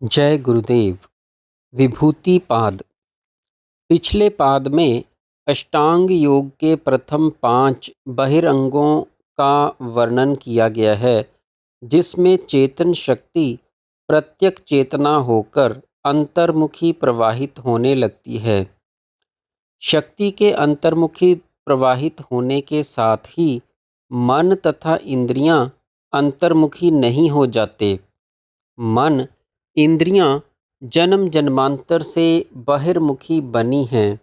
जय गुरुदेव। विभूति पाद। पिछले पाद में अष्टांग योग के प्रथम 5 बहिरंगों का वर्णन किया गया है, जिसमें चेतन शक्ति प्रत्यक चेतना होकर अंतर्मुखी प्रवाहित होने लगती है। शक्ति के अंतर्मुखी प्रवाहित होने के साथ ही मन तथा इंद्रियां अंतर्मुखी नहीं हो जाते। मन इंद्रियां जन्म जन्मांतर से बहिर्मुखी बनी हैं।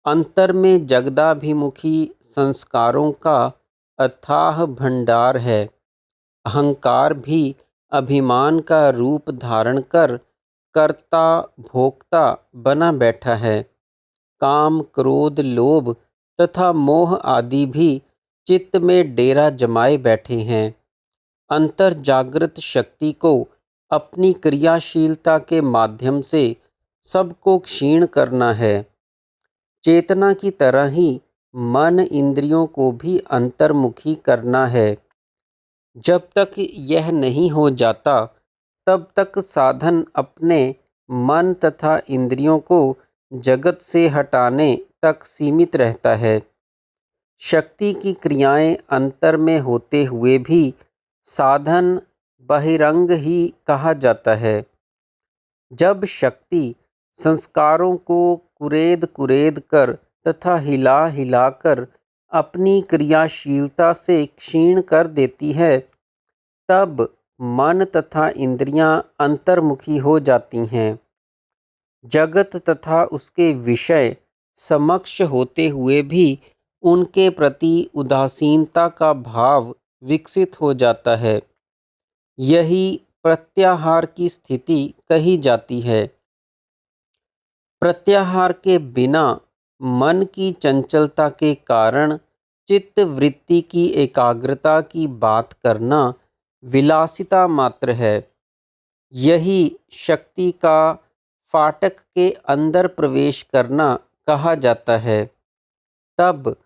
अंतर में जगदाभिमुखी संस्कारों का अथाह भंडार है। अहंकार भी अभिमान का रूप धारण कर कर्ता भोक्ता बना बैठा है। काम क्रोध लोभ तथा मोह आदि भी चित्त में डेरा जमाए बैठे हैं। अंतर जागृत शक्ति को अपनी क्रियाशीलता के माध्यम से सबको क्षीण करना है। चेतना की तरह ही मन इंद्रियों को भी अंतर्मुखी करना है। जब तक यह नहीं हो जाता, तब तक साधन अपने मन तथा इंद्रियों को जगत से हटाने तक सीमित रहता है। शक्ति की क्रियाएं अंतर में होते हुए भी साधन बहिरंग ही कहा जाता है। जब शक्ति संस्कारों को कुरेद कुरेद कर तथा हिला हिलाकर अपनी क्रियाशीलता से क्षीण कर देती है, तब मन तथा इंद्रियां अंतर्मुखी हो जाती हैं। जगत तथा उसके विषय समक्ष होते हुए भी उनके प्रति उदासीनता का भाव विकसित हो जाता है। यही प्रत्याहार की स्थिति कही जाती है। प्रत्याहार के बिना मन की चंचलता के कारण चित्त वृत्ति की एकाग्रता की बात करना विलासिता मात्र है। यही शक्ति का फाटक के अंदर प्रवेश करना कहा जाता है। तब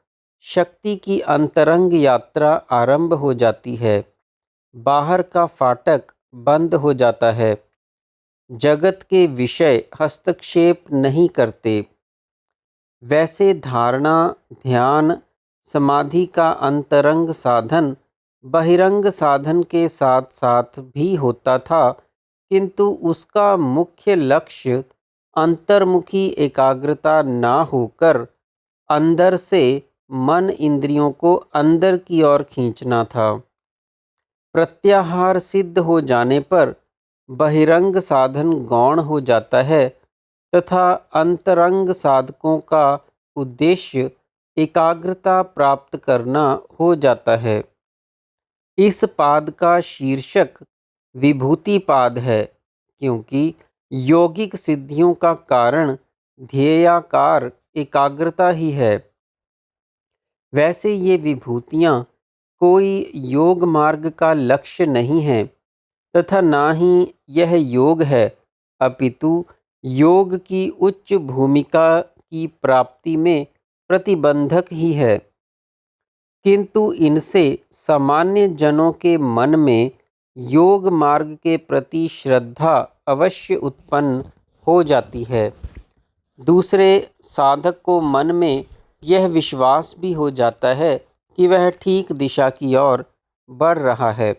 शक्ति की अंतरंग यात्रा आरंभ हो जाती है। बाहर का फाटक बंद हो जाता है। जगत के विषय हस्तक्षेप नहीं करते। वैसे धारणा, ध्यान, समाधि का अंतरंग साधन बहिरंग साधन के साथ साथ भी होता था, किंतु उसका मुख्य लक्ष्य अंतर्मुखी एकाग्रता ना होकर अंदर से मन इंद्रियों को अंदर की ओर खींचना था। प्रत्याहार सिद्ध हो जाने पर बहिरंग साधन गौण हो जाता है तथा अंतरंग साधकों का उद्देश्य एकाग्रता प्राप्त करना हो जाता है। इस पाद का शीर्षक विभूति पाद है, क्योंकि यौगिक सिद्धियों का कारण ध्येयाकार एकाग्रता ही है। वैसे ये विभूतियाँ कोई योग मार्ग का लक्ष्य नहीं है तथा ना ही यह योग है, अपितु योग की उच्च भूमिका की प्राप्ति में प्रतिबंधक ही है। किंतु इनसे सामान्य जनों के मन में योग मार्ग के प्रति श्रद्धा अवश्य उत्पन्न हो जाती है। दूसरे साधक को मन में यह विश्वास भी हो जाता है कि वह ठीक दिशा की ओर बढ़ रहा है।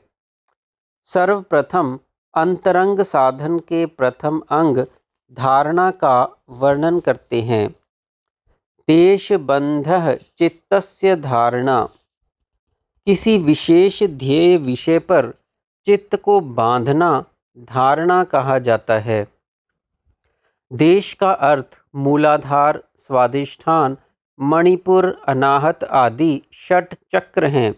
सर्वप्रथम अंतरंग साधन के प्रथम अंग धारणा का वर्णन करते हैं। देशबंधः चित्तस्य धारणा। किसी विशेष ध्येय विषय पर चित्त को बांधना धारणा कहा जाता है। देश का अर्थ मूलाधार, स्वाधिष्ठान, मणिपुर, अनाहत आदि 6 चक्र हैं,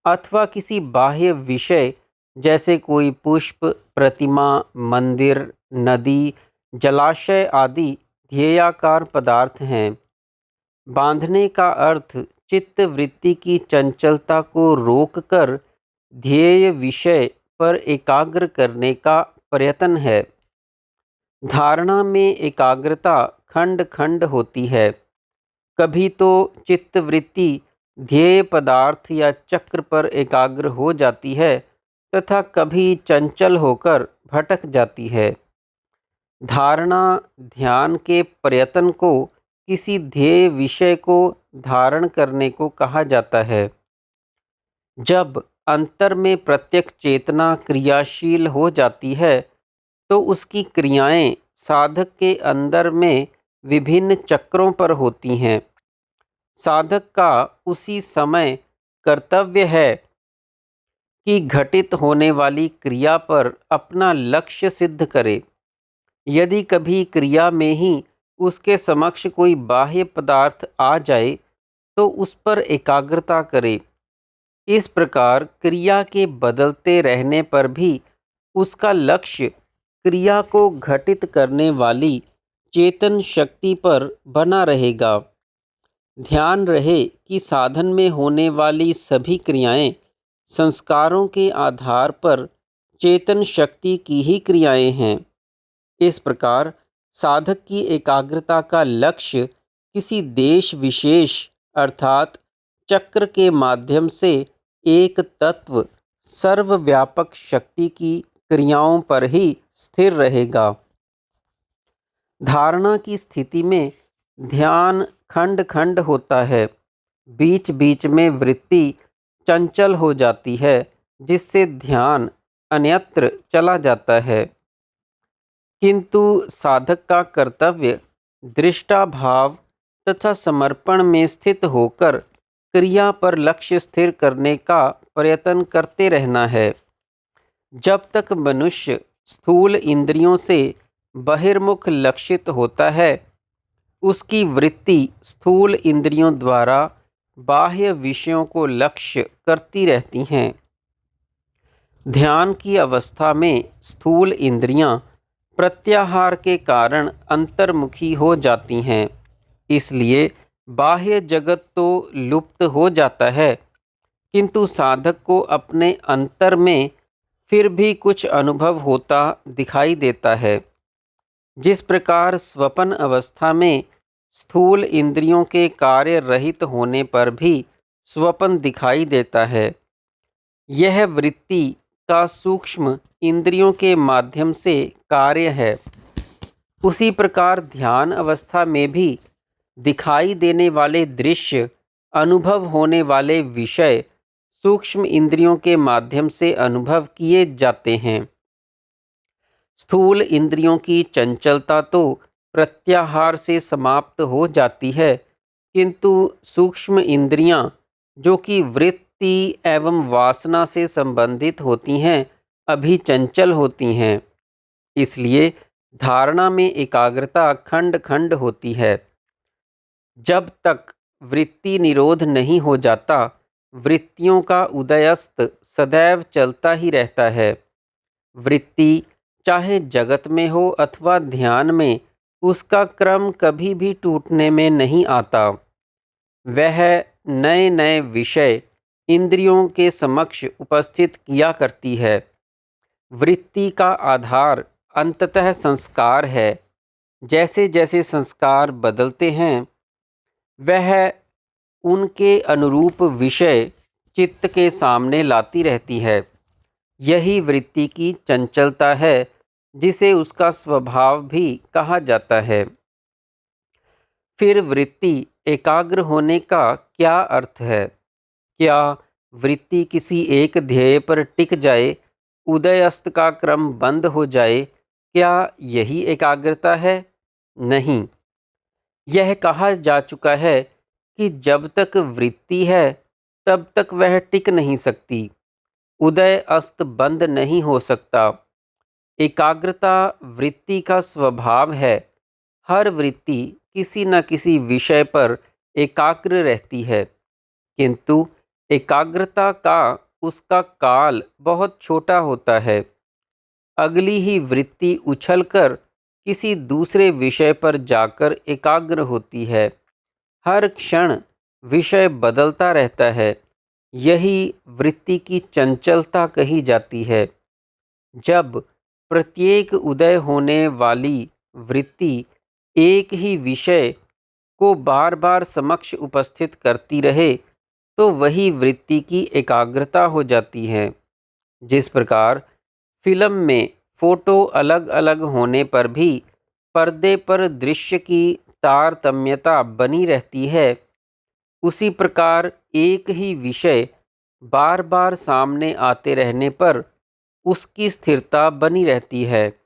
अथवा किसी बाह्य विषय जैसे कोई पुष्प, प्रतिमा, मंदिर, नदी, जलाशय आदि ध्येयाकार पदार्थ हैं। बांधने का अर्थ चित्त वृत्ति की चंचलता को रोककर ध्येय विषय पर एकाग्र करने का प्रयत्न है। धारणा में एकाग्रता खंड खंड होती है। कभी तो चित्त वृत्ति ध्येय पदार्थ या चक्र पर एकाग्र हो जाती है तथा कभी चंचल होकर भटक जाती है। धारणा ध्यान के प्रयत्न को किसी ध्येय विषय को धारण करने को कहा जाता है। जब अंतर में प्रत्यक्ष चेतना क्रियाशील हो जाती है तो उसकी क्रियाएं साधक के अंदर में विभिन्न चक्रों पर होती हैं। साधक का उसी समय कर्तव्य है कि घटित होने वाली क्रिया पर अपना लक्ष्य सिद्ध करे। यदि कभी क्रिया में ही उसके समक्ष कोई बाह्य पदार्थ आ जाए तो उस पर एकाग्रता करे। इस प्रकार क्रिया के बदलते रहने पर भी उसका लक्ष्य क्रिया को घटित करने वाली चेतन शक्ति पर बना रहेगा। ध्यान रहे कि साधन में होने वाली सभी क्रियाएं संस्कारों के आधार पर चेतन शक्ति की ही क्रियाएं हैं। इस प्रकार साधक की एकाग्रता का लक्ष्य किसी देश विशेष अर्थात चक्र के माध्यम से एक तत्व सर्वव्यापक शक्ति की क्रियाओं पर ही स्थिर रहेगा। धारणा की स्थिति में ध्यान खंड खंड होता है। बीच बीच में वृत्ति चंचल हो जाती है जिससे ध्यान अन्यत्र चला जाता है। किंतु साधक का कर्तव्य दृष्टाभाव तथा समर्पण में स्थित होकर क्रिया पर लक्ष्य स्थिर करने का प्रयत्न करते रहना है। जब तक मनुष्य स्थूल इंद्रियों से बहिर्मुख लक्षित होता है उसकी वृत्ति स्थूल इंद्रियों द्वारा बाह्य विषयों को लक्ष्य करती रहती हैं। ध्यान की अवस्था में स्थूल इंद्रियां प्रत्याहार के कारण अंतर्मुखी हो जाती हैं। इसलिए बाह्य जगत तो लुप्त हो जाता है किंतु साधक को अपने अंतर में फिर भी कुछ अनुभव होता दिखाई देता है। जिस प्रकार स्वपन अवस्था में स्थूल इंद्रियों के कार्य रहित होने पर भी स्वपन दिखाई देता है, यह वृत्ति का सूक्ष्म इंद्रियों के माध्यम से कार्य है। उसी प्रकार ध्यान अवस्था में भी दिखाई देने वाले दृश्य, अनुभव होने वाले विषय सूक्ष्म इंद्रियों के माध्यम से अनुभव किए जाते हैं। स्थूल इंद्रियों की चंचलता तो प्रत्याहार से समाप्त हो जाती है किंतु सूक्ष्म इंद्रियां जो कि वृत्ति एवं वासना से संबंधित होती हैं अभी चंचल होती हैं। इसलिए धारणा में एकाग्रता खंड खंड होती है। जब तक वृत्ति निरोध नहीं हो जाता वृत्तियों का उदयस्त सदैव चलता ही रहता है। वृत्ति चाहे जगत में हो अथवा ध्यान में उसका क्रम कभी भी टूटने में नहीं आता। वह नए नए विषय इंद्रियों के समक्ष उपस्थित किया करती है। वृत्ति का आधार अंततः संस्कार है। जैसे जैसे संस्कार बदलते हैं वह उनके अनुरूप विषय चित्त के सामने लाती रहती है। यही वृत्ति की चंचलता है जिसे उसका स्वभाव भी कहा जाता है। फिर वृत्ति एकाग्र होने का क्या अर्थ है? क्या वृत्ति किसी एक ध्येय पर टिक जाए, उदय अस्त का क्रम बंद हो जाए, क्या यही एकाग्रता है? नहीं। यह कहा जा चुका है कि जब तक वृत्ति है तब तक वह टिक नहीं सकती, उदय अस्त बंद नहीं हो सकता। एकाग्रता वृत्ति का स्वभाव है। हर वृत्ति किसी न किसी विषय पर एकाग्र रहती है किंतु एकाग्रता का उसका काल बहुत छोटा होता है। अगली ही वृत्ति उछलकर किसी दूसरे विषय पर जाकर एकाग्र होती है। हर क्षण विषय बदलता रहता है। यही वृत्ति की चंचलता कही जाती है। जब प्रत्येक उदय होने वाली वृत्ति एक ही विषय को बार बार समक्ष उपस्थित करती रहे तो वही वृत्ति की एकाग्रता हो जाती है। जिस प्रकार फिल्म में फोटो अलग अलग होने पर भी पर्दे पर दृश्य की तारतम्यता बनी रहती है, उसी प्रकार एक ही विषय बार बार सामने आते रहने पर उसकी स्थिरता बनी रहती है।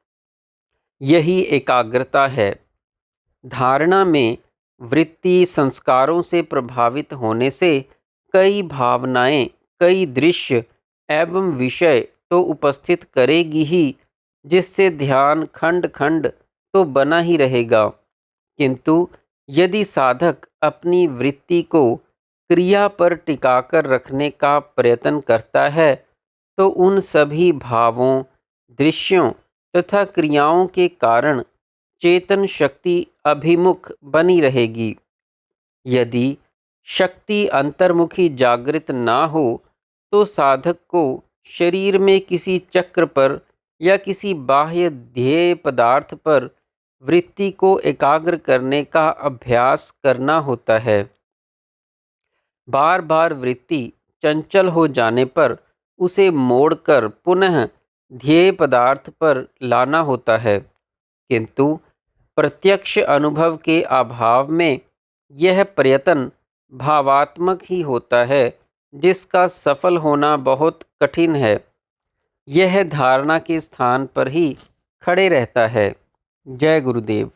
यही एकाग्रता है। धारणा में वृत्ति संस्कारों से प्रभावित होने से कई भावनाएं, कई दृश्य एवं विषय तो उपस्थित करेगी ही, जिससे ध्यान खंड खंड तो बना ही रहेगा। किंतु यदि साधक अपनी वृत्ति को क्रिया पर टिकाकर रखने का प्रयत्न करता है, तो उन सभी भावों, दृश्यों तथा क्रियाओं के कारण चेतन शक्ति अभिमुख बनी रहेगी। यदि शक्ति अंतर्मुखी जागृत ना हो, तो साधक को शरीर में किसी चक्र पर या किसी बाह्य ध्येय पदार्थ पर वृत्ति को एकाग्र करने का अभ्यास करना होता है। बार बार वृत्ति चंचल हो जाने पर उसे मोड़कर पुनः ध्येय पदार्थ पर लाना होता है। किंतु प्रत्यक्ष अनुभव के अभाव में यह प्रयत्न भावात्मक ही होता है, जिसका सफल होना बहुत कठिन है। यह धारणा के स्थान पर ही खड़े रहता है। जय गुरुदेव।